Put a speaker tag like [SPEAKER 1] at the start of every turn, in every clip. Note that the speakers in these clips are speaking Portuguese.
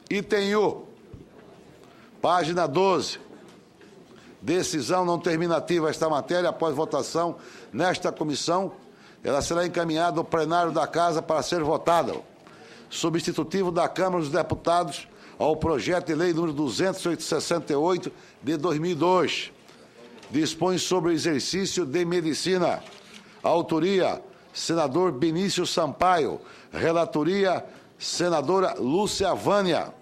[SPEAKER 1] Item 1, página 12. Decisão não terminativa esta matéria após votação nesta comissão. Ela será encaminhada ao plenário da Casa para ser votada. Substitutivo da Câmara dos Deputados ao projeto de lei número 268 de 2002. Dispõe sobre o exercício de medicina. Autoria, senador Benício Sampaio. Relatoria, senadora Lúcia Vânia.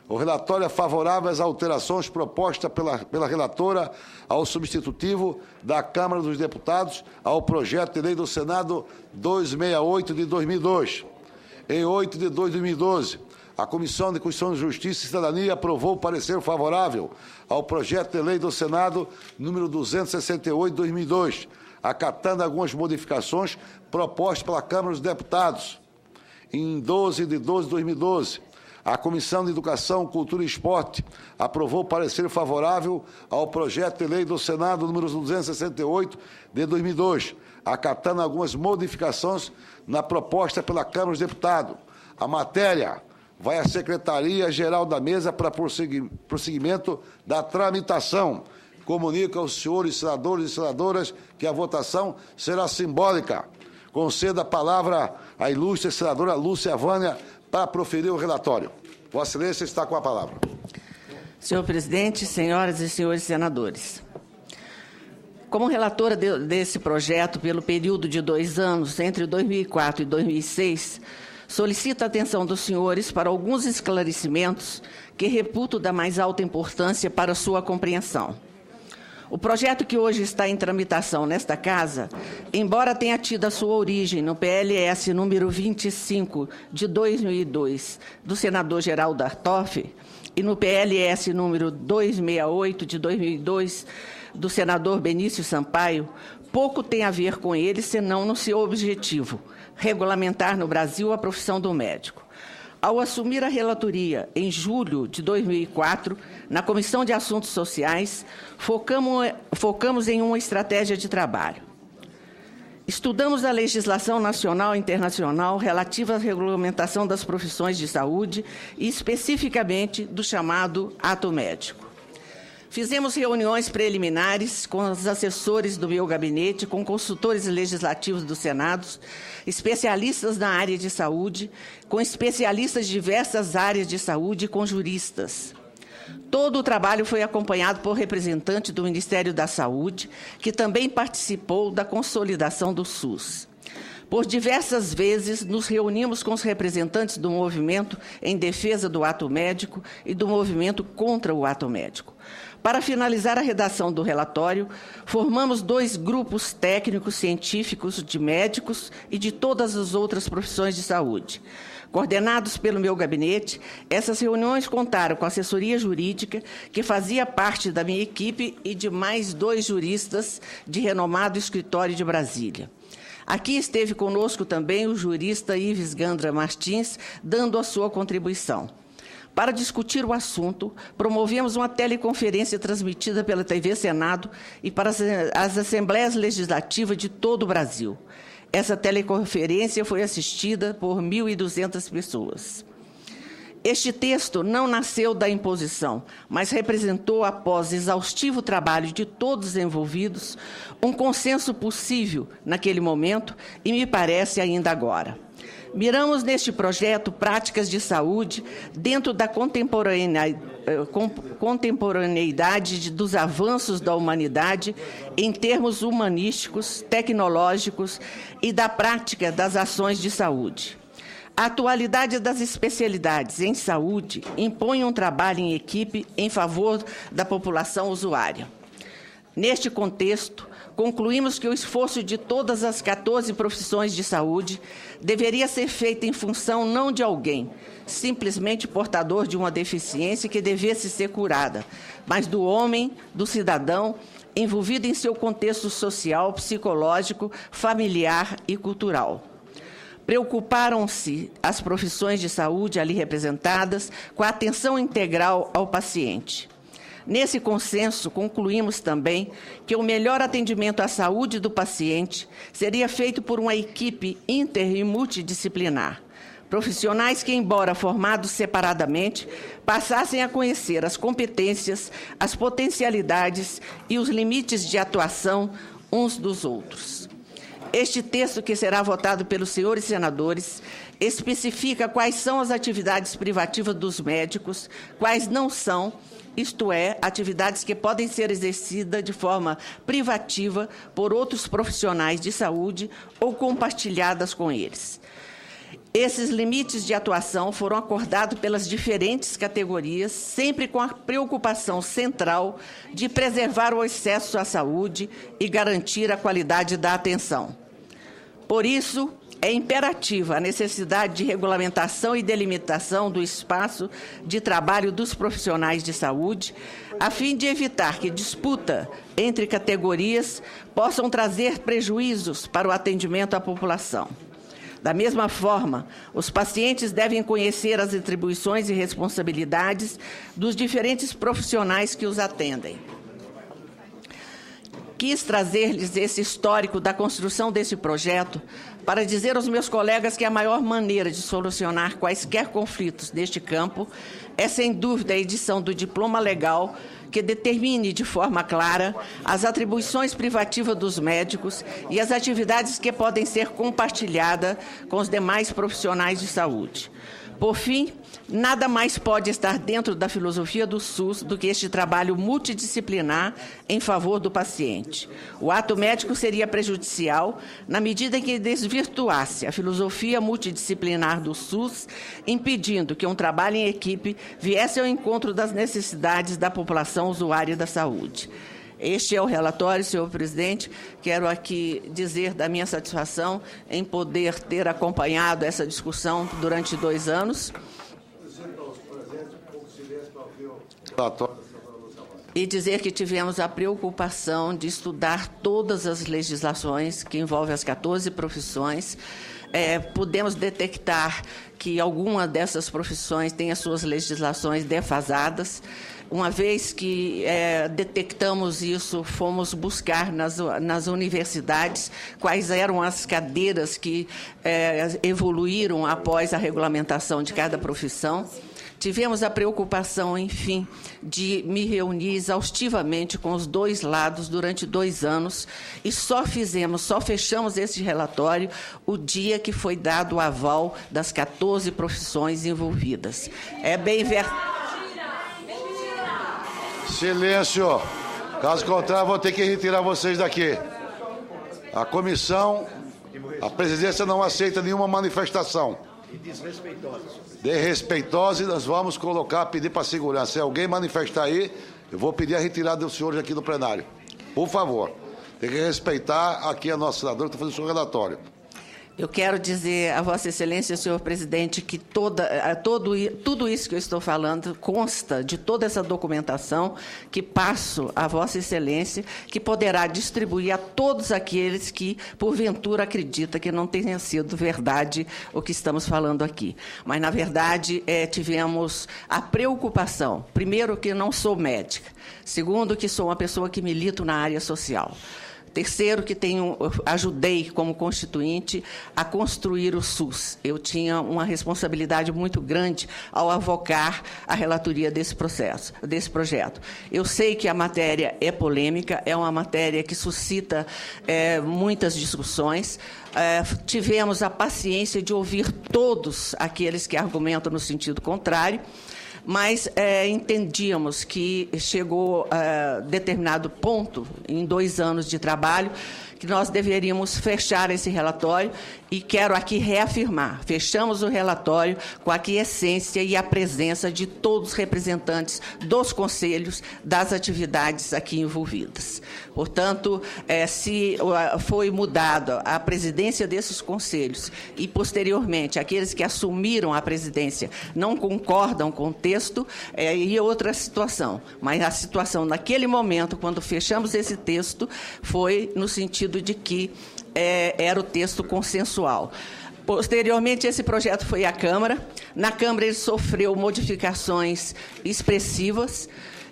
[SPEAKER 1] O relatório é favorável às alterações propostas pela relatora ao substitutivo da Câmara dos Deputados ao projeto de lei do Senado 268 de 2002. Em 8 de 2012, a Comissão de Constituição, Justiça e Cidadania aprovou o parecer favorável ao projeto de lei do Senado número 268 de 2002, acatando algumas modificações propostas pela Câmara dos Deputados. Em 12 de 2012, a Comissão de Educação, Cultura e Esporte aprovou o parecer favorável ao projeto de lei do Senado número 268 de 2002, acatando algumas modificações na proposta pela Câmara dos Deputados. A matéria vai à Secretaria-Geral da Mesa para prosseguimento da tramitação. Comunico aos senhores senadores e senadoras que a votação será simbólica. Conceda a palavra à ilustre senadora Lúcia Vânia para proferir o relatório. Vossa Excelência está com a palavra.
[SPEAKER 2] Senhor presidente, senhoras e senhores senadores, como relatora desse projeto pelo período de 2 anos, entre 2004 e 2006, solicito a atenção dos senhores para alguns esclarecimentos que reputo da mais alta importância para sua compreensão. O projeto que hoje está em tramitação nesta Casa, embora tenha tido a sua origem no PLS número 25 de 2002, do senador Geraldo Artoff, e no PLS número 268 de 2002, do senador Benício Sampaio, pouco tem a ver com ele, senão no seu objetivo, regulamentar no Brasil a profissão do médico. Ao assumir a relatoria em julho de 2004, na Comissão de Assuntos Sociais, focamos em uma estratégia de trabalho. Estudamos a legislação nacional e internacional relativa à regulamentação das profissões de saúde e, especificamente, do chamado ato médico. Fizemos reuniões preliminares com os assessores do meu gabinete, com consultores legislativos do Senado, especialistas na área de saúde, com especialistas de diversas áreas de saúde e com juristas. Todo o trabalho foi acompanhado por representante do Ministério da Saúde, que também participou da consolidação do SUS. Por diversas vezes, nos reunimos com os representantes do movimento em defesa do ato médico e do movimento contra o ato médico. Para finalizar a redação do relatório, formamos 2 grupos técnicos científicos de médicos e de todas as outras profissões de saúde. Coordenados pelo meu gabinete, essas reuniões contaram com a assessoria jurídica, que fazia parte da minha equipe, e de mais 2 juristas de renomado escritório de Brasília. Aqui esteve conosco também o jurista Ives Gandra Martins, dando a sua contribuição. Para discutir o assunto, promovemos uma teleconferência transmitida pela TV Senado e para as Assembleias Legislativas de todo o Brasil. Essa teleconferência foi assistida por 1.200 pessoas. Este texto não nasceu da imposição, mas representou, após exaustivo trabalho de todos os envolvidos, um consenso possível naquele momento e me parece ainda agora. Miramos neste projeto práticas de saúde dentro da contemporaneidade dos avanços da humanidade em termos humanísticos, tecnológicos e da prática das ações de saúde. A atualidade das especialidades em saúde impõe um trabalho em equipe em favor da população usuária. Neste contexto, concluímos que o esforço de todas as 14 profissões de saúde deveria ser feito em função não de alguém, simplesmente portador de uma deficiência que devesse ser curada, mas do homem, do cidadão, envolvido em seu contexto social, psicológico, familiar e cultural. Preocuparam-se as profissões de saúde ali representadas com a atenção integral ao paciente. Nesse consenso, concluímos também que o melhor atendimento à saúde do paciente seria feito por uma equipe inter e multidisciplinar. Profissionais que, embora formados separadamente, passassem a conhecer as competências, as potencialidades e os limites de atuação uns dos outros. Este texto, que será votado pelos senhores senadores, especifica quais são as atividades privativas dos médicos, quais não são, isto é, atividades que podem ser exercidas de forma privativa por outros profissionais de saúde ou compartilhadas com eles. Esses limites de atuação foram acordados pelas diferentes categorias, sempre com a preocupação central de preservar o acesso à saúde e garantir a qualidade da atenção. Por isso, é imperativa a necessidade de regulamentação e delimitação do espaço de trabalho dos profissionais de saúde, a fim de evitar que disputa entre categorias possam trazer prejuízos para o atendimento à população. Da mesma forma, os pacientes devem conhecer as atribuições e responsabilidades dos diferentes profissionais que os atendem. Quis trazer-lhes esse histórico da construção desse projeto para dizer aos meus colegas que a maior maneira de solucionar quaisquer conflitos neste campo é, sem dúvida, a edição do diploma legal que determine de forma clara as atribuições privativas dos médicos e as atividades que podem ser compartilhadas com os demais profissionais de saúde. Por fim, nada mais pode estar dentro da filosofia do SUS do que este trabalho multidisciplinar em favor do paciente. O ato médico seria prejudicial na medida em que desvirtuasse a filosofia multidisciplinar do SUS, impedindo que um trabalho em equipe viesse ao encontro das necessidades da população usuária da saúde. Este é o relatório, senhor presidente. Quero aqui dizer da minha satisfação em poder ter acompanhado essa discussão durante 2 anos. E dizer que tivemos a preocupação de estudar todas as legislações que envolvem as 14 profissões. Pudemos detectar que alguma dessas profissões tem as suas legislações defasadas. Uma vez que detectamos isso, fomos buscar nas universidades quais eram as cadeiras que evoluíram após a regulamentação de cada profissão. Tivemos a preocupação, enfim, de me reunir exaustivamente com os 2 lados durante 2 anos e só fechamos esse relatório o dia que foi dado o aval das 14 profissões envolvidas. É bem verdade.
[SPEAKER 1] Silêncio. Caso contrário, vou ter que retirar vocês daqui. A comissão, a presidência não aceita nenhuma manifestação. Desrespeitosa, nós vamos pedir para a segurança. Se alguém manifestar aí, eu vou pedir a retirada dos senhores aqui do plenário. Por favor. Tem que respeitar aqui a nossa senadora que está fazendo o seu relatório.
[SPEAKER 2] Eu quero dizer a Vossa Excelência, senhor presidente, que tudo isso que eu estou falando consta de toda essa documentação que passo a Vossa Excelência, que poderá distribuir a todos aqueles que, porventura, acreditam que não tenha sido verdade o que estamos falando aqui. Mas, na verdade, tivemos a preocupação, primeiro, que não sou médica, segundo, que sou uma pessoa que milito na área social. Terceiro, que ajudei como constituinte a construir o SUS. Eu tinha uma responsabilidade muito grande ao avocar a relatoria desse projeto. Eu sei que a matéria é polêmica, é uma matéria que suscita muitas discussões. Tivemos a paciência de ouvir todos aqueles que argumentam no sentido contrário, mas entendíamos que chegou a determinado ponto, em 2 anos de trabalho, que nós deveríamos fechar esse relatório e quero aqui reafirmar, fechamos o relatório com a aquiescência e a presença de todos os representantes dos conselhos das atividades aqui envolvidas. Portanto, se foi mudada a presidência desses conselhos e, posteriormente, aqueles que assumiram a presidência não concordam com o texto, e outra situação. Mas a situação, naquele momento, quando fechamos esse texto, foi no sentido de que era o texto consensual. Posteriormente, esse projeto foi à Câmara. Na Câmara, ele sofreu modificações expressivas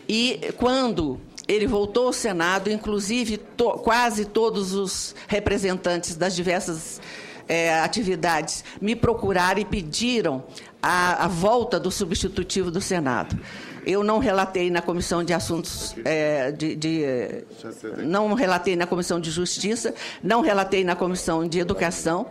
[SPEAKER 2] e, quando ele voltou ao Senado, inclusive quase todos os representantes das diversas atividades, me procuraram e pediram a volta do substitutivo do Senado. Eu não relatei na Comissão de Assuntos, não relatei na Comissão de Justiça, não relatei na Comissão de Educação,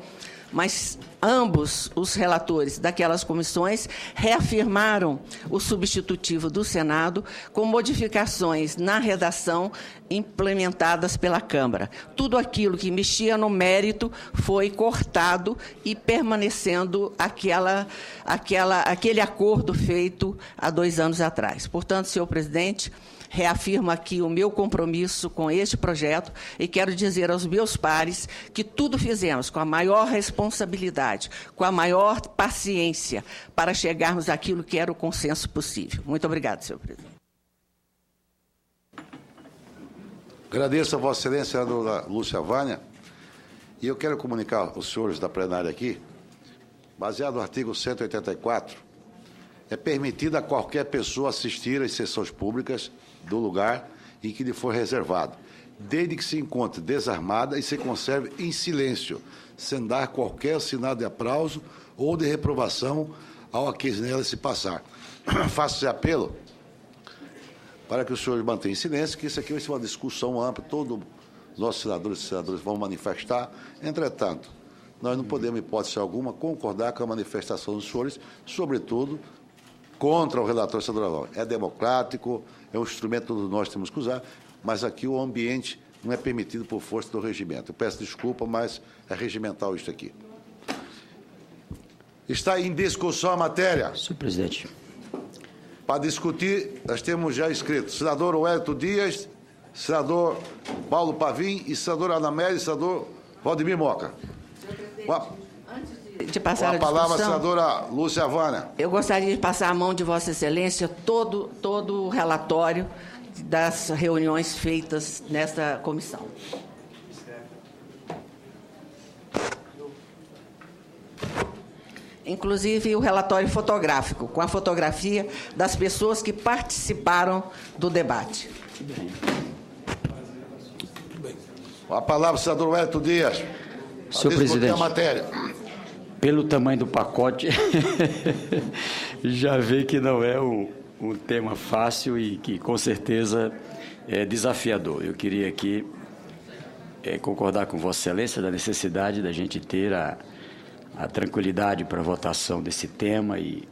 [SPEAKER 2] mas ambos os relatores daquelas comissões reafirmaram o substitutivo do Senado com modificações na redação implementadas pela Câmara. Tudo aquilo que mexia no mérito foi cortado e permanecendo aquele acordo feito há 2 anos atrás. Portanto, senhor presidente, reafirmo aqui o meu compromisso com este projeto e quero dizer aos meus pares que tudo fizemos com a maior responsabilidade, com a maior paciência, para chegarmos àquilo que era o consenso possível. Muito obrigado, senhor presidente.
[SPEAKER 1] Agradeço a Vossa Excelência, senadora Lúcia Vânia, e eu quero comunicar aos senhores da plenária aqui, baseado no artigo 184, é permitido a qualquer pessoa assistir às sessões públicas do lugar em que lhe for reservado, desde que se encontre desarmada e se conserve em silêncio, sem dar qualquer sinal de aplauso ou de reprovação ao que nela se passar. Faço esse apelo para que os senhores mantenham silêncio, que isso aqui vai ser uma discussão ampla, todos os nossos senadores e senadoras vão manifestar. Entretanto, nós não podemos, em hipótese alguma, concordar com a manifestação dos senhores, sobretudo contra o relator estadual. É democrático, é um instrumento que todos nós temos que usar, mas aqui o ambiente não é permitido por força do regimento. Eu peço desculpa, mas é regimental isso aqui. Está em discussão a matéria.
[SPEAKER 3] Senhor presidente.
[SPEAKER 1] Para discutir, nós temos já inscritos senador Wellington Dias, senador Paulo Pavim e senadora Ana Amélia e senador Valdemir Moca.
[SPEAKER 2] De passar
[SPEAKER 1] a palavra, senadora Lúcia Vânia.
[SPEAKER 2] Eu gostaria de passar à mão de Vossa Excelência todo o relatório das reuniões feitas nesta comissão. Inclusive o relatório fotográfico, com a fotografia das pessoas que participaram do debate.
[SPEAKER 1] A palavra, senador Wellington Dias.
[SPEAKER 3] Senhor presidente,
[SPEAKER 1] a matéria.
[SPEAKER 3] Pelo tamanho do pacote, já vê que não é um tema fácil e que, com certeza, é desafiador. Eu queria aqui concordar com Vossa Excelência da necessidade da gente ter a tranquilidade para a votação desse tema e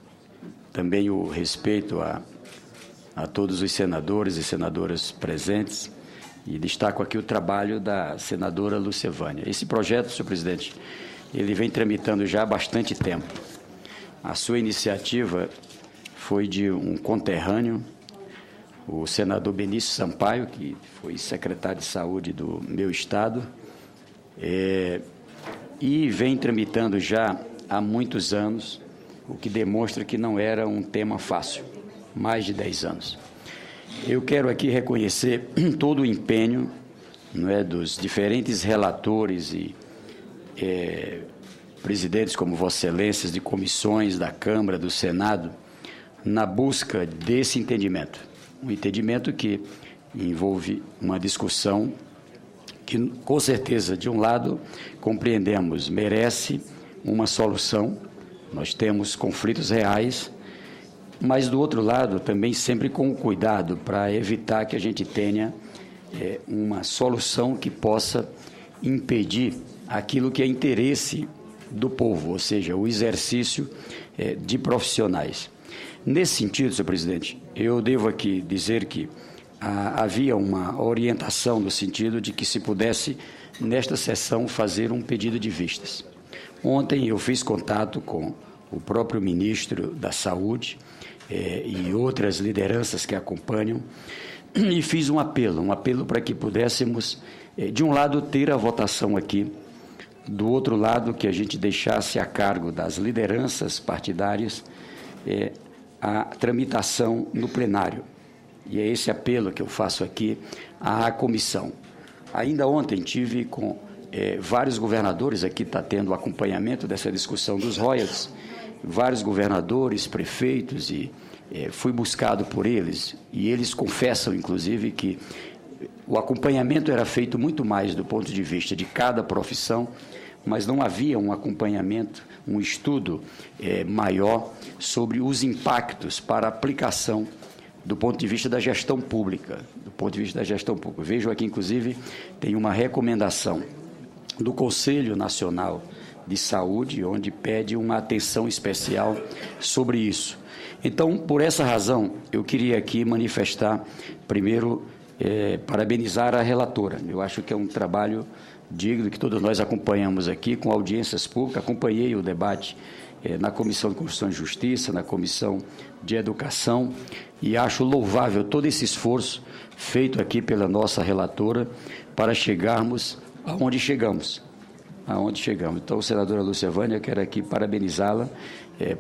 [SPEAKER 3] também o respeito a todos os senadores e senadoras presentes. E destaco aqui o trabalho da senadora Lúcia Vânia. Esse projeto, senhor presidente, ele vem tramitando já há bastante tempo. A sua iniciativa foi de um conterrâneo, o senador Benício Sampaio, que foi secretário de Saúde do meu estado, e vem tramitando já há muitos anos, o que demonstra que não era um tema fácil, mais de 10 anos. Eu quero aqui reconhecer todo o empenho, não é, dos diferentes relatores e presidentes como Vossa Excelência de comissões da Câmara, do Senado, na busca desse entendimento. Um entendimento que envolve uma discussão que, com certeza, de um lado, compreendemos, merece uma solução, nós temos conflitos reais, mas, do outro lado, também sempre com o cuidado para evitar que a gente tenha uma solução que possa impedir aquilo que é interesse do povo, ou seja, o exercício de profissionais. Nesse sentido, senhor presidente, eu devo aqui dizer que havia uma orientação no sentido de que se pudesse, nesta sessão, fazer um pedido de vistas. Ontem eu fiz contato com o próprio ministro da Saúde e outras lideranças que acompanham e fiz um apelo para que pudéssemos, de um lado, ter a votação aqui, do outro lado, que a gente deixasse a cargo das lideranças partidárias a tramitação no plenário. E é esse apelo que eu faço aqui à comissão. Ainda ontem tive com vários governadores, aqui está tendo acompanhamento dessa discussão dos royalties, vários governadores, prefeitos, e fui buscado por eles, e eles confessam, inclusive, que o acompanhamento era feito muito mais do ponto de vista de cada profissão, mas não havia um acompanhamento, um estudo maior sobre os impactos para a aplicação do ponto de vista da gestão pública. Vejo aqui, inclusive, tem uma recomendação do Conselho Nacional de Saúde, onde pede uma atenção especial sobre isso. Então, por essa razão, eu queria aqui manifestar, primeiro, parabenizar a relatora. Eu acho que é um trabalho digno que todos nós acompanhamos aqui, com audiências públicas. Acompanhei o debate na Comissão de Constituição e Justiça, na Comissão de Educação, e acho louvável todo esse esforço feito aqui pela nossa relatora para chegarmos aonde chegamos. Então, senadora Lucevânia, eu quero aqui parabenizá-la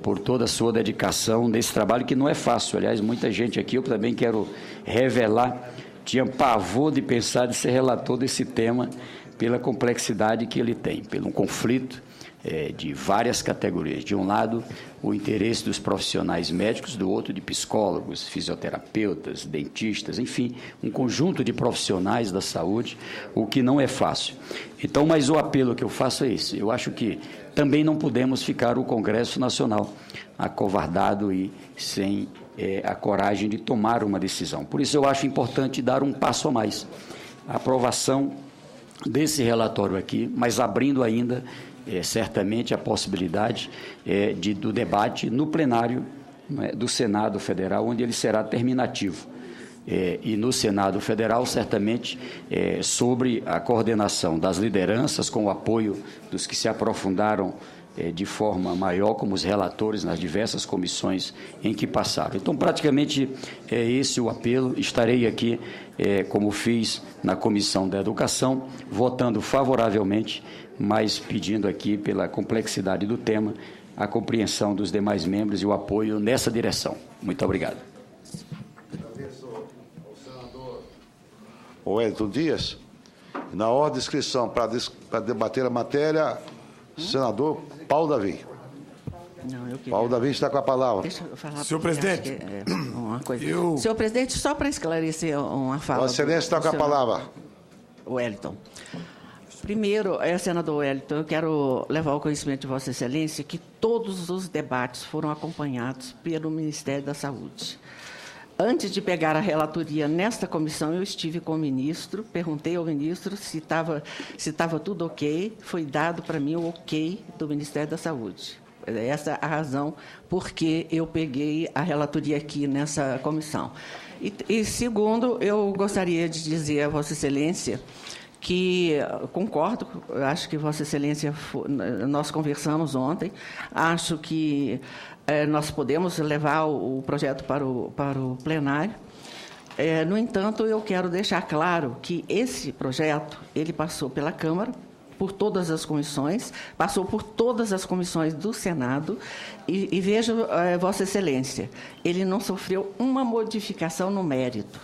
[SPEAKER 3] por toda a sua dedicação nesse trabalho, que não é fácil. Aliás, muita gente aqui, eu também quero revelar, tinha pavor de pensar de ser relator desse tema, pela complexidade que ele tem, pelo conflito de várias categorias. De um lado, o interesse dos profissionais médicos, do outro, de psicólogos, fisioterapeutas, dentistas, enfim, um conjunto de profissionais da saúde, o que não é fácil. Então, mas o apelo que eu faço é esse. Eu acho que também não podemos ficar o Congresso Nacional acovardado e sem a coragem de tomar uma decisão. Por isso, eu acho importante dar um passo a mais. A aprovação desse relatório aqui, mas abrindo ainda certamente a possibilidade do debate no plenário do Senado Federal, onde ele será terminativo. E no Senado Federal, certamente, sobre a coordenação das lideranças, com o apoio dos que se aprofundaram de forma maior, como os relatores nas diversas comissões em que passaram. Então, praticamente, é esse o apelo. Estarei aqui, como fiz na Comissão da Educação, votando favoravelmente, mas pedindo aqui, pela complexidade do tema, a compreensão dos demais membros e o apoio nessa direção. Muito obrigado.
[SPEAKER 1] Agradeço ao senador Wellington Dias. Na ordem de inscrição para debater a matéria, senador Paulo Davi. Paulo Davi está com a palavra.
[SPEAKER 2] Deixa eu falar.
[SPEAKER 4] Senhor presidente,
[SPEAKER 2] uma coisa. Senhor presidente, só para esclarecer uma fala.
[SPEAKER 1] Vossa Excelência está com a palavra.
[SPEAKER 2] Wellington. Primeiro, senador Wellington, eu quero levar ao conhecimento de Vossa Excelência que todos os debates foram acompanhados pelo Ministério da Saúde. Antes de pegar a relatoria nesta comissão, eu estive com o ministro, perguntei ao ministro se estava tudo ok, foi dado para mim o ok do Ministério da Saúde. Essa é a razão por que eu peguei a relatoria aqui nessa comissão. E segundo, eu gostaria de dizer a Vossa Excelência que concordo, acho que Vossa Excelência, nós conversamos ontem, acho que nós podemos levar o projeto para o plenário. No entanto, eu quero deixar claro que esse projeto, ele passou pela Câmara, por todas as comissões, passou por todas as comissões do Senado, e veja, Vossa Excelência, ele não sofreu uma modificação no mérito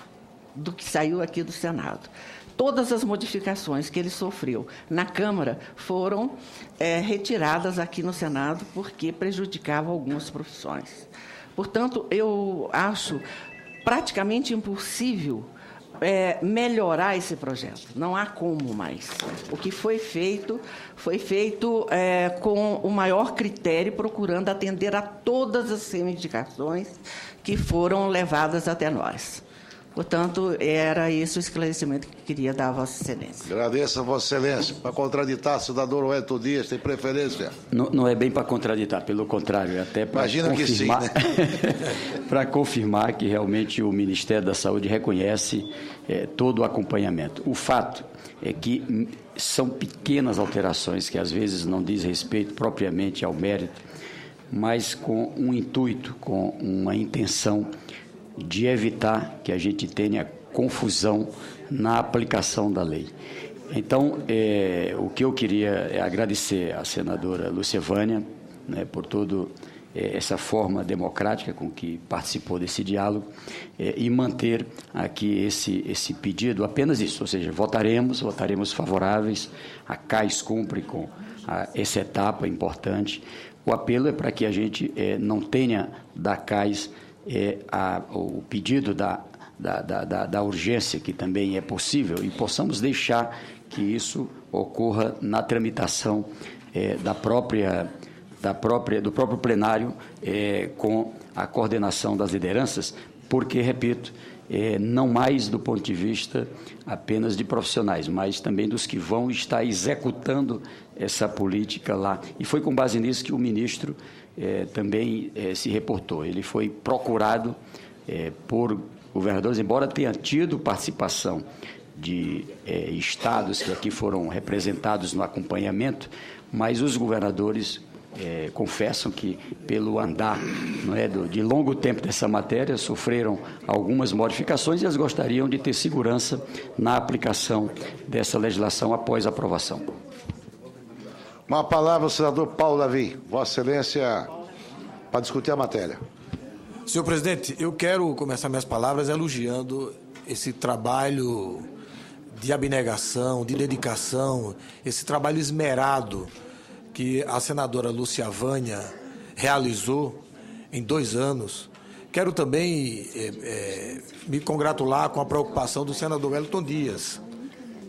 [SPEAKER 2] do que saiu aqui do Senado. Todas as modificações que ele sofreu na Câmara foram retiradas aqui no Senado porque prejudicavam algumas profissões. Portanto, eu acho praticamente impossível melhorar esse projeto. Não há como mais. O que foi feito com o maior critério, procurando atender a todas as reivindicações que foram levadas até nós. Portanto, era esse o esclarecimento que queria dar a Vossa Excelência.
[SPEAKER 1] Agradeço a Vossa Excelência. Para contraditar, senador Wellington Dias, tem preferência?
[SPEAKER 3] Não é bem para contraditar, pelo contrário, até para confirmar,
[SPEAKER 1] que sim, né?
[SPEAKER 3] Para confirmar que realmente o Ministério da Saúde reconhece todo o acompanhamento. O fato é que são pequenas alterações que às vezes não diz respeito propriamente ao mérito, mas com um intuito, com uma intenção de evitar que a gente tenha confusão na aplicação da lei. Então, o que eu queria é agradecer à senadora Lucevânia, né, por toda essa forma democrática com que participou desse diálogo, e manter aqui esse pedido, apenas isso, ou seja, votaremos favoráveis, a CAIS cumpre com essa etapa importante. O apelo é para que a gente não tenha da CAIS o pedido da urgência, que também é possível, e possamos deixar que isso ocorra na tramitação do próprio plenário, com a coordenação das lideranças, porque, repito, não mais do ponto de vista apenas de profissionais, mas também dos que vão estar executando essa política lá. E foi com base nisso que o ministro também se reportou. Ele foi procurado por governadores, embora tenha tido participação de estados que aqui foram representados no acompanhamento, mas os governadores confessam que, pelo andar de longo tempo dessa matéria, sofreram algumas modificações e eles gostariam de ter segurança na aplicação dessa legislação após a aprovação.
[SPEAKER 1] Uma palavra ao senador Paulo Davi. Vossa Excelência, para discutir a matéria.
[SPEAKER 4] Senhor presidente, eu quero começar minhas palavras elogiando esse trabalho de abnegação, de dedicação, esse trabalho esmerado que a senadora Lúcia Vânia realizou em 2 anos. Quero também me congratular com a preocupação do senador Wellington Dias.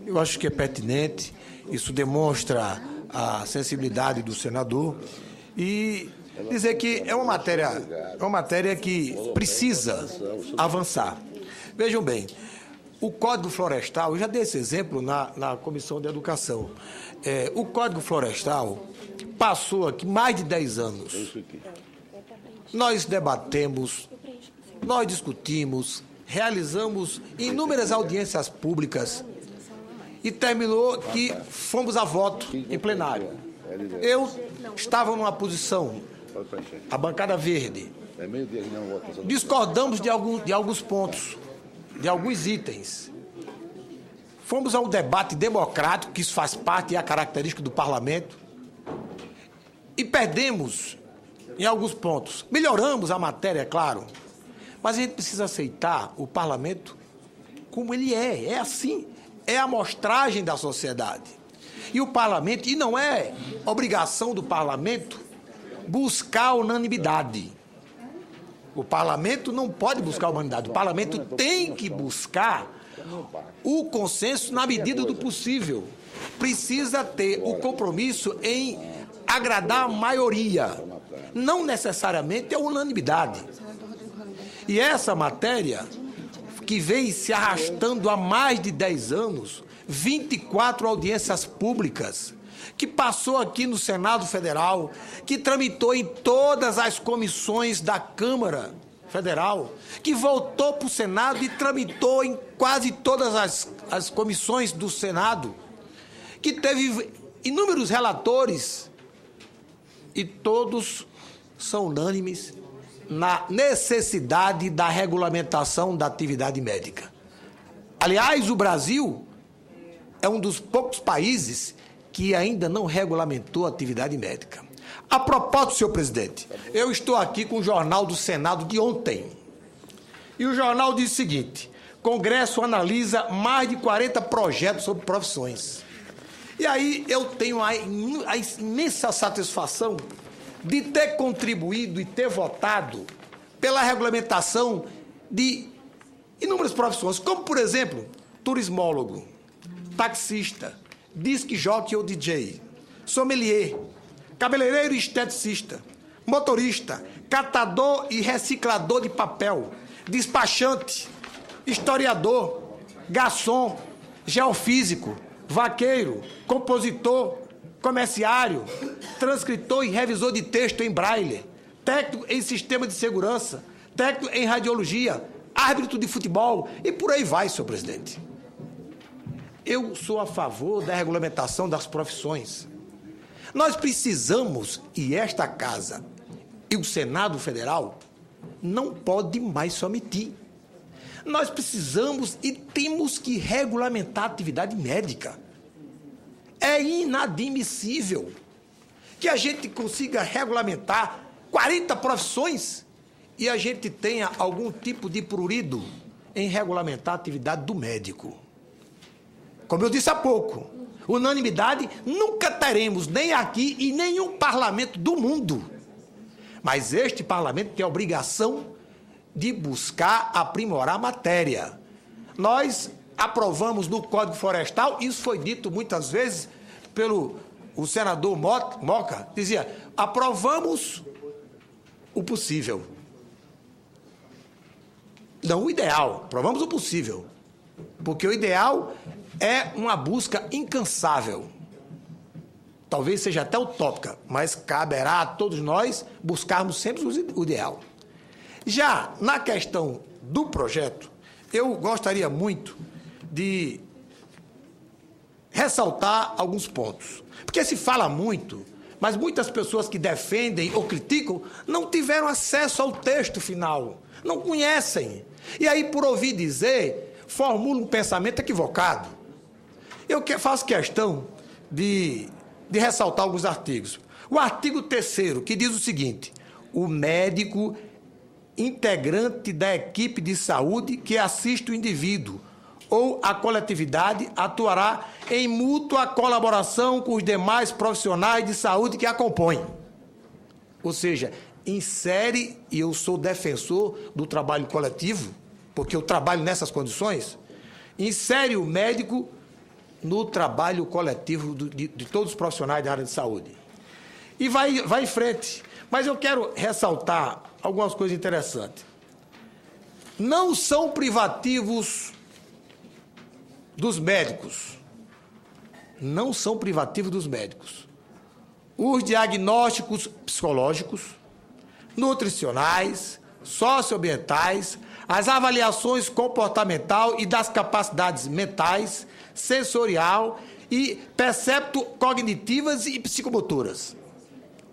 [SPEAKER 4] Eu acho que é pertinente, isso demonstra a sensibilidade do senador e dizer que é uma matéria que precisa avançar. Vejam bem, o Código Florestal, eu já dei esse exemplo na Comissão de Educação. O Código Florestal passou aqui mais de 10 anos. Nós debatemos, nós discutimos, realizamos inúmeras audiências públicas e terminou que fomos a voto em plenário. Eu estava numa posição, a bancada verde, discordamos de alguns pontos, de alguns itens. Fomos a um debate democrático, que isso faz parte e é a característica do parlamento, e perdemos em alguns pontos. Melhoramos a matéria, é claro, mas a gente precisa aceitar o parlamento como ele é assim, é a amostragem da sociedade. E o parlamento, e não é obrigação do parlamento buscar unanimidade. O parlamento não pode buscar unanimidade, o parlamento tem que buscar o consenso na medida do possível. Precisa ter o compromisso em agradar a maioria, não necessariamente a unanimidade. E essa matéria, que vem se arrastando há mais de 10 anos, 24 audiências públicas, que passou aqui no Senado Federal, que tramitou em todas as comissões da Câmara Federal, que voltou para o Senado e tramitou em quase todas as comissões do Senado, que teve inúmeros relatores, e todos são unânimes na necessidade da regulamentação da atividade médica. Aliás, o Brasil é um dos poucos países que ainda não regulamentou a atividade médica. A propósito, senhor presidente, eu estou aqui com o jornal do Senado de ontem. E o jornal diz o seguinte: Congresso analisa mais de 40 projetos sobre profissões. E aí eu tenho a imensa satisfação de ter contribuído e ter votado pela regulamentação de inúmeras profissões, como, por exemplo, turismólogo, taxista, disc jockey ou DJ, sommelier, cabeleireiro e esteticista, motorista, catador e reciclador de papel, despachante, historiador, garçom, geofísico, vaqueiro, compositor, comerciário, transcritor e revisor de texto em braille, técnico em sistema de segurança, técnico em radiologia, árbitro de futebol e por aí vai, senhor presidente. Eu sou a favor da regulamentação das profissões. Nós precisamos, e esta Casa e o Senado Federal não pode mais se omitir. Nós precisamos e temos que regulamentar a atividade médica. É inadmissível que a gente consiga regulamentar 40 profissões e a gente tenha algum tipo de prurido em regulamentar a atividade do médico. Como eu disse há pouco, unanimidade nunca teremos, nem aqui e nenhum parlamento do mundo. Mas este parlamento tem a obrigação de buscar aprimorar a matéria. Nós aprovamos no Código Florestal, isso foi dito muitas vezes pelo senador Moca, dizia, aprovamos o possível. Não o ideal, aprovamos o possível. Porque o ideal é uma busca incansável. Talvez seja até utópica, mas caberá a todos nós buscarmos sempre o ideal. Já na questão do projeto, eu gostaria muito de ressaltar alguns pontos. Porque se fala muito, mas muitas pessoas que defendem ou criticam não tiveram acesso ao texto final, não conhecem. E aí, por ouvir dizer, formulam um pensamento equivocado. Eu faço questão de ressaltar alguns artigos. O artigo 3º, que diz o seguinte: o médico integrante da equipe de saúde que assiste o indivíduo ou a coletividade atuará em mútua colaboração com os demais profissionais de saúde que a compõem. Ou seja, insere, e eu sou defensor do trabalho coletivo, porque eu trabalho nessas condições, insere o médico no trabalho coletivo de todos os profissionais da área de saúde. E vai em frente. Mas eu quero ressaltar algumas coisas interessantes. Não são privativos dos médicos. Não são privativos dos médicos. Os diagnósticos psicológicos, nutricionais, socioambientais, as avaliações comportamental e das capacidades mentais, sensorial e percepto-cognitivas e psicomotoras.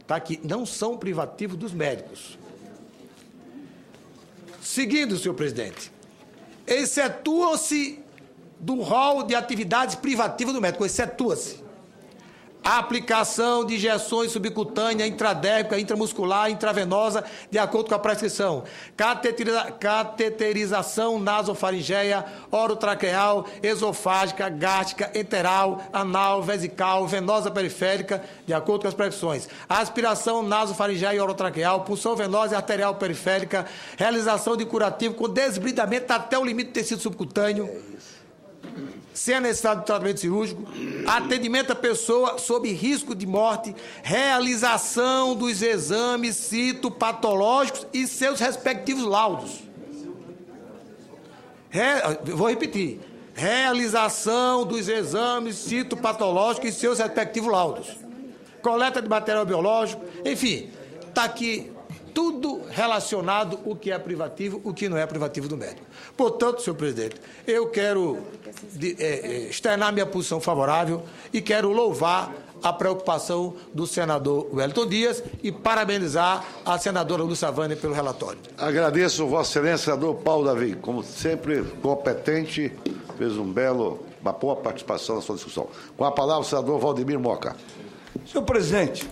[SPEAKER 4] Tá aqui, não são privativos dos médicos. Seguindo, senhor presidente, excetua-se do rol de atividades privativas do médico, excetua-se a aplicação de injeções subcutâneas, intradérmica, intramuscular, intravenosa, de acordo com a prescrição. Cateterização nasofaringeia, orotraqueal, esofágica, gástrica, enteral, anal, vesical, venosa periférica, de acordo com as prescrições. Aspiração nasofaringeia e orotraqueal, punção venosa e arterial periférica, realização de curativo com desbridamento até o limite do tecido subcutâneo, sem a necessidade de tratamento cirúrgico, atendimento à pessoa sob risco de morte, realização dos exames citopatológicos e seus respectivos laudos. Vou repetir. Realização dos exames citopatológicos e seus respectivos laudos. Coleta de material biológico, enfim, está aqui tudo relacionado o que é privativo, o que não é privativo do médico. Portanto, senhor presidente, eu quero externar minha posição favorável e quero louvar a preocupação do senador Wellington Dias e parabenizar a senadora Lúcia Vânia pelo relatório.
[SPEAKER 1] Agradeço, Vossa Excelência, senador Paulo Davi, como sempre, competente, fez uma boa participação na sua discussão. Com a palavra, o senador Valdemir Moca.
[SPEAKER 5] Senhor presidente,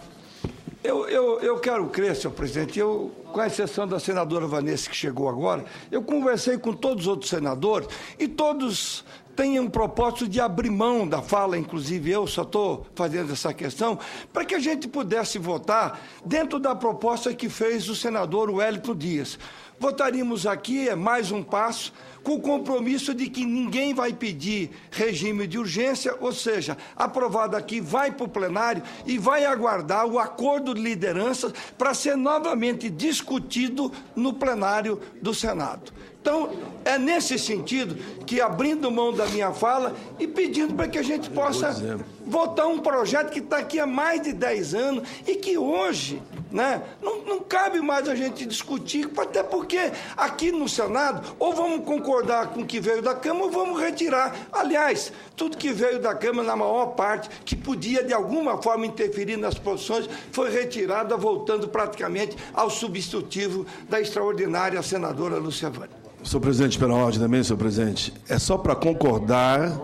[SPEAKER 5] eu quero crer, senhor presidente, com a exceção da senadora Vanessa, que chegou agora, eu conversei com todos os outros senadores e todos têm um propósito de abrir mão da fala, inclusive eu só estou fazendo essa questão, para que a gente pudesse votar dentro da proposta que fez o senador Wellington Dias. Votaríamos aqui, é mais um passo, com o compromisso de que ninguém vai pedir regime de urgência, ou seja, aprovado aqui, vai para o plenário e vai aguardar o acordo de lideranças para ser novamente discutido no plenário do Senado. Então, é nesse sentido que, abrindo mão da minha fala e pedindo para que a gente possa votar um projeto que está aqui há mais de 10 anos e que hoje, né, não cabe mais a gente discutir, até porque aqui no Senado, ou vamos concordar com o que veio da Câmara ou vamos retirar. Aliás, tudo que veio da Câmara, na maior parte, que podia de alguma forma interferir nas posições, foi retirada, voltando praticamente ao substitutivo da extraordinária senadora Lúcia Vânia.
[SPEAKER 6] Senhor presidente, pela ordem também, senhor presidente, é só para concordar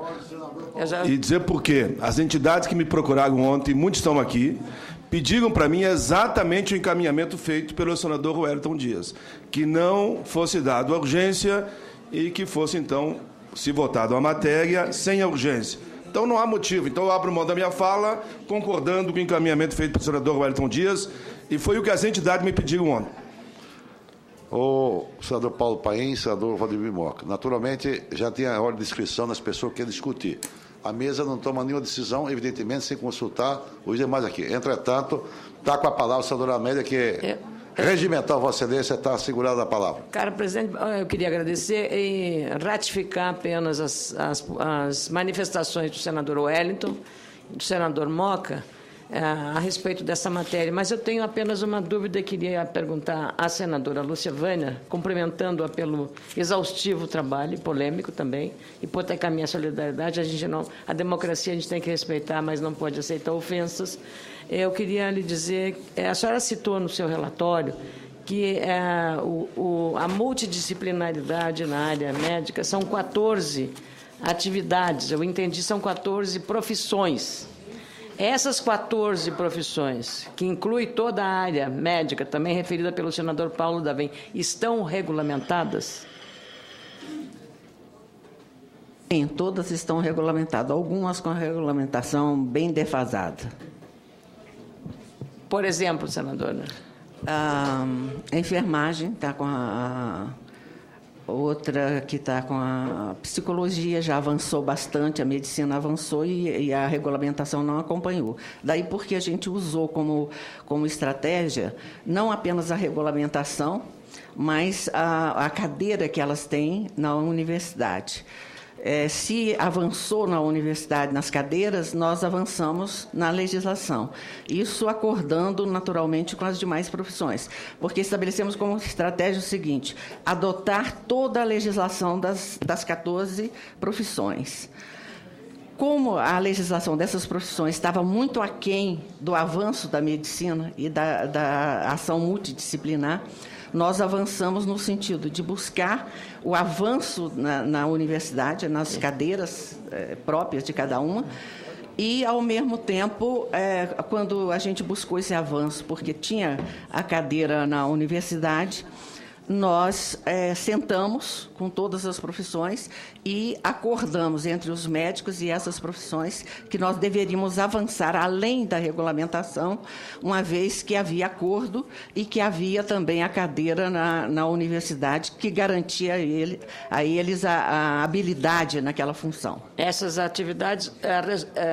[SPEAKER 6] e dizer por quê. As entidades que me procuraram ontem, muitos estão aqui, pediram para mim exatamente o encaminhamento feito pelo senador Wellington Dias, que não fosse dado a urgência e que fosse, então, se votado a matéria sem a urgência. Então, não há motivo. Então, eu abro mão da minha fala, concordando com o encaminhamento feito pelo senador Wellington Dias, e foi o que as entidades me pediram ontem.
[SPEAKER 1] senador Paulo Paim e senador Valdemir Moca. Naturalmente, já tem a ordem de inscrição das pessoas que querem discutir. A mesa não toma nenhuma decisão, evidentemente, sem consultar os demais aqui. Entretanto, está com a palavra a senadora Amélia, que regimental, Vossa Excelência, está segurada a palavra.
[SPEAKER 7] Cara presidente, eu queria agradecer e ratificar apenas as manifestações do senador Wellington e do senador Moca a respeito dessa matéria, mas eu tenho apenas uma dúvida e queria perguntar à senadora Lúcia Vânia, cumprimentando-a pelo exaustivo trabalho, polêmico também, e por ter com a minha solidariedade. A democracia a gente tem que respeitar, mas não pode aceitar ofensas. Eu queria lhe dizer, a senhora citou no seu relatório que a multidisciplinaridade na área médica são 14 atividades, eu entendi, são 14 profissões. Essas 14 profissões, que inclui toda a área médica, também referida pelo senador Paulo Davim, estão regulamentadas?
[SPEAKER 2] Sim, todas estão regulamentadas, algumas com a regulamentação bem defasada.
[SPEAKER 7] Por exemplo, senadora?
[SPEAKER 2] A enfermagem está com outra que está com a psicologia, já avançou bastante, a medicina avançou e a regulamentação não acompanhou. Daí porque a gente usou como estratégia não apenas a regulamentação, mas a cadeira que elas têm na universidade. Se avançou na universidade, nas cadeiras, nós avançamos na legislação. Isso acordando naturalmente com as demais profissões, porque estabelecemos como estratégia o seguinte: adotar toda a legislação das 14 profissões. Como a legislação dessas profissões estava muito aquém do avanço da medicina e da ação multidisciplinar, nós avançamos no sentido de buscar o avanço na universidade, nas cadeiras próprias de cada uma, e, ao mesmo tempo, quando a gente buscou esse avanço, porque tinha a cadeira na universidade, nós sentamos com todas as profissões e acordamos entre os médicos e essas profissões que nós deveríamos avançar além da regulamentação, uma vez que havia acordo e que havia também a cadeira na universidade que garantia a eles a habilidade naquela função.
[SPEAKER 7] Essas atividades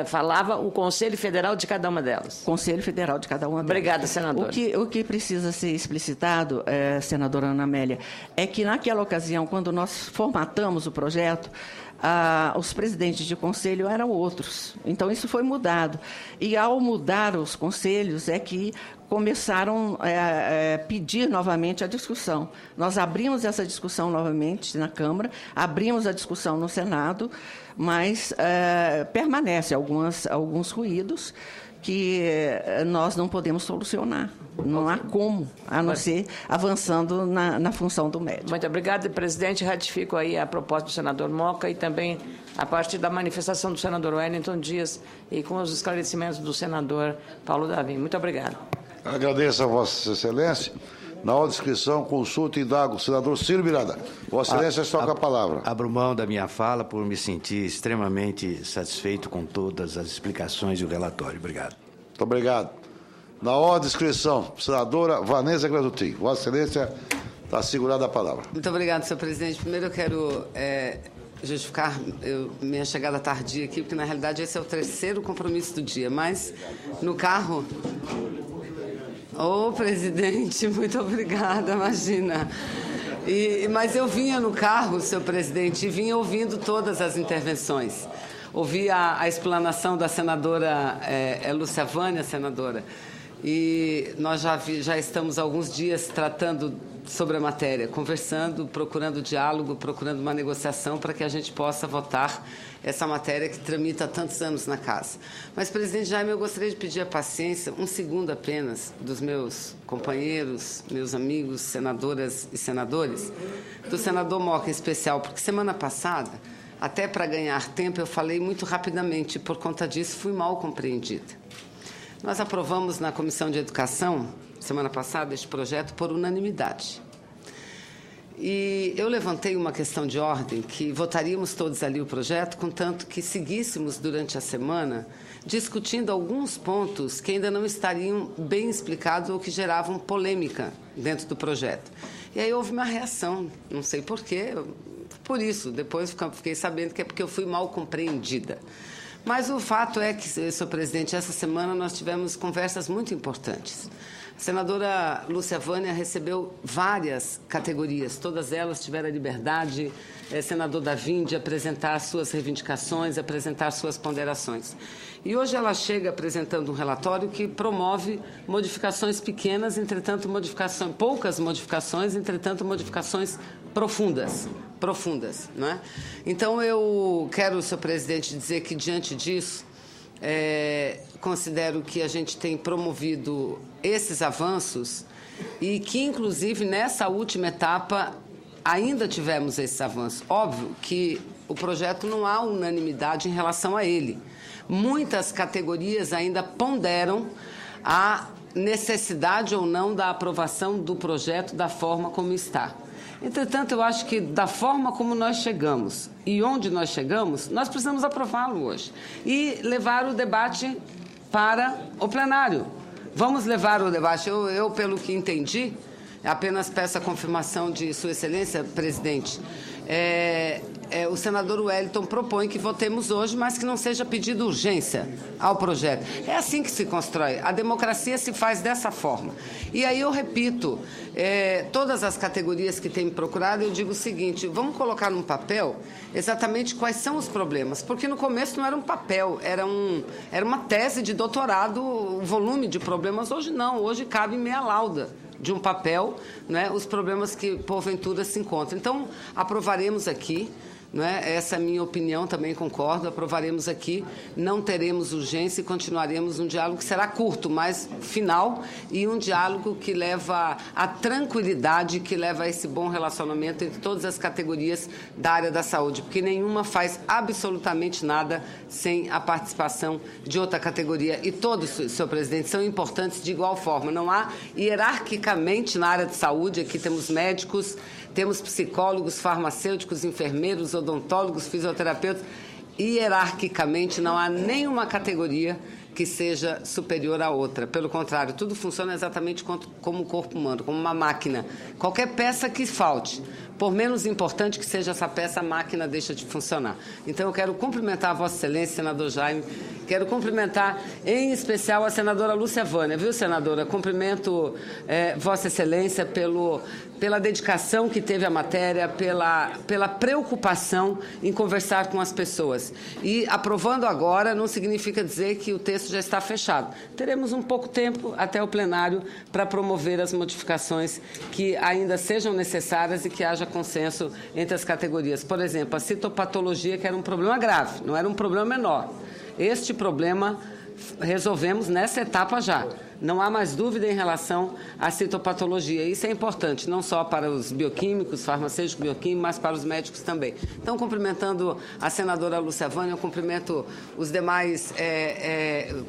[SPEAKER 7] falava o Conselho Federal de cada uma delas.
[SPEAKER 2] Conselho Federal de cada uma delas.
[SPEAKER 7] Obrigada, senadora.
[SPEAKER 2] O que precisa ser explicitado, senadora Ana Amélia, é que naquela ocasião, quando nós formatamos o projeto, os presidentes de conselho eram outros. Então, isso foi mudado. E, ao mudar os conselhos, é que começaram a pedir novamente a discussão. Nós abrimos essa discussão novamente na Câmara, abrimos a discussão no Senado, mas permanece alguns ruídos que nós não podemos solucionar. Não há como, a não ser avançando na função do médico.
[SPEAKER 7] Muito obrigada, presidente. Ratifico aí a proposta do senador Moca e também a partir da manifestação do senador Wellington Dias e com os esclarecimentos do senador Paulo Davim. Muito obrigado.
[SPEAKER 1] Agradeço a Vossa Excelência. Na hora de inscrição, consulta e indago o senador Ciro Miranda. Vossa Excelência, está com a palavra.
[SPEAKER 8] Abro mão da minha fala por me sentir extremamente satisfeito com todas as explicações e o relatório. Obrigado.
[SPEAKER 1] Muito obrigado. Na hora de inscrição, senadora Vanessa Gradutin. Vossa Excelência, está segurada a palavra.
[SPEAKER 9] Muito obrigado, senhor presidente. Primeiro eu quero justificar minha chegada tardia aqui, porque na realidade esse é o terceiro compromisso do dia, mas no carro... Ô, presidente, muito obrigada, imagina. Mas eu vinha no carro, senhor presidente, e vinha ouvindo todas as intervenções. Ouvi a explanação da senadora Lúcia Vânia, senadora, e nós já estamos há alguns dias tratando sobre a matéria, conversando, procurando diálogo, procurando uma negociação para que a gente possa votar essa matéria que tramita há tantos anos na casa. Mas, presidente Jaime, eu gostaria de pedir a paciência, um segundo apenas, dos meus companheiros, meus amigos, senadoras e senadores, do senador Moca em especial, porque semana passada, até para ganhar tempo, eu falei muito rapidamente e, por conta disso, fui mal compreendida. Nós aprovamos na Comissão de Educação, semana passada, este projeto por unanimidade. E eu levantei uma questão de ordem, que votaríamos todos ali o projeto, contanto que seguíssemos durante a semana discutindo alguns pontos que ainda não estariam bem explicados ou que geravam polêmica dentro do projeto. E aí houve uma reação, não sei porquê, por isso. Depois fiquei sabendo que é porque eu fui mal compreendida. Mas o fato é que, senhor presidente, essa semana nós tivemos conversas muito importantes. A senadora Lúcia Vânia recebeu várias categorias, todas elas tiveram a liberdade, senador Davim, de apresentar suas reivindicações, apresentar suas ponderações. E hoje ela chega apresentando um relatório que promove modificações pequenas, entretanto, poucas modificações, entretanto, modificações profundas, não é? Então, eu quero, senhor presidente, dizer que, diante disso, considero que a gente tem promovido esses avanços e que, inclusive, nessa última etapa, ainda tivemos esses avanços. Óbvio que o projeto não há unanimidade em relação a ele. Muitas categorias ainda ponderam a necessidade ou não da aprovação do projeto da forma como está. Entretanto, eu acho que da forma como nós chegamos e onde nós chegamos, nós precisamos aprová-lo hoje e levar o debate para o plenário. Vamos levar o debate. Eu pelo que entendi, apenas peço a confirmação de Sua Excelência, presidente, o senador Wellington propõe que votemos hoje, mas que não seja pedido urgência ao projeto. É assim que se constrói. A democracia se faz dessa forma. E aí eu repito, todas as categorias que têm me procurado, eu digo o seguinte, vamos colocar num papel exatamente quais são os problemas, porque no começo não era um papel, era uma tese de doutorado, um volume de problemas. Hoje não, hoje cabe meia lauda de um papel, né, os problemas que, porventura, se encontram. Então, aprovaremos aqui, né, essa é a minha opinião, também concordo, aprovaremos aqui, não teremos urgência e continuaremos um diálogo que será curto, mas final, e um diálogo que leva à tranquilidade, que leva a esse bom relacionamento entre todas as categorias da área da saúde, porque nenhuma faz absolutamente nada sem a participação de outra categoria. E todos, senhor presidente, são importantes de igual forma. Não há, hierarquicamente, na área de saúde, aqui temos médicos, temos psicólogos, farmacêuticos, enfermeiros, odontólogos, fisioterapeutas. Hierarquicamente, não há nenhuma categoria que seja superior à outra. Pelo contrário, tudo funciona exatamente como o corpo humano, como uma máquina. Qualquer peça que falte, por menos importante que seja essa peça, a máquina deixa de funcionar. Então, eu quero cumprimentar a Vossa Excelência, senador Jaime, quero cumprimentar, em especial, a senadora Lúcia Vânia, viu, senadora? Cumprimento Vossa Excelência pela dedicação que teve à matéria, pela preocupação em conversar com as pessoas. E aprovando agora não significa dizer que o texto já está fechado. Teremos um pouco tempo até o plenário para promover as modificações que ainda sejam necessárias e que haja consenso entre as categorias. Por exemplo, a citopatologia, que era um problema grave, não era um problema menor. Este problema resolvemos nessa etapa já. Não há mais dúvida em relação à citopatologia. Isso é importante, não só para os bioquímicos, farmacêuticos, bioquímicos, mas para os médicos também. Então, cumprimentando a senadora Lúcia Vânia, eu cumprimento os demais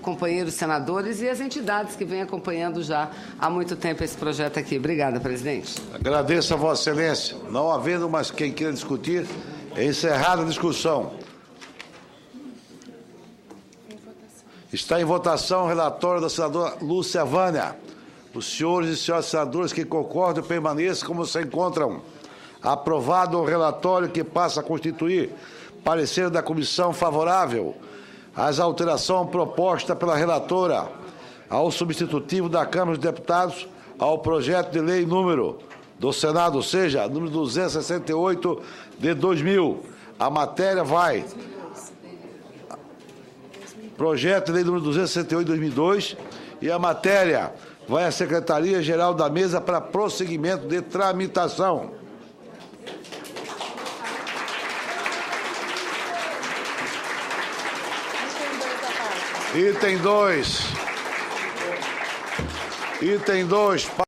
[SPEAKER 9] companheiros senadores e as entidades que vêm acompanhando já há muito tempo esse projeto aqui. Obrigada, presidente.
[SPEAKER 1] Agradeço a Vossa Excelência. Não havendo mais quem queira discutir, é encerrada a discussão. Está em votação o relatório da senadora Lúcia Vânia. Os senhores e senhoras senadores que concordam permaneçam como se encontram. Aprovado o relatório que passa a constituir parecer da comissão favorável às alterações propostas pela relatora ao substitutivo da Câmara dos Deputados ao projeto de lei número do Senado, ou seja, número 268 de 2000. A matéria vai... Projeto de lei número 268 de 2002 e a matéria vai à Secretaria-Geral da Mesa para prosseguimento de tramitação. Item 2.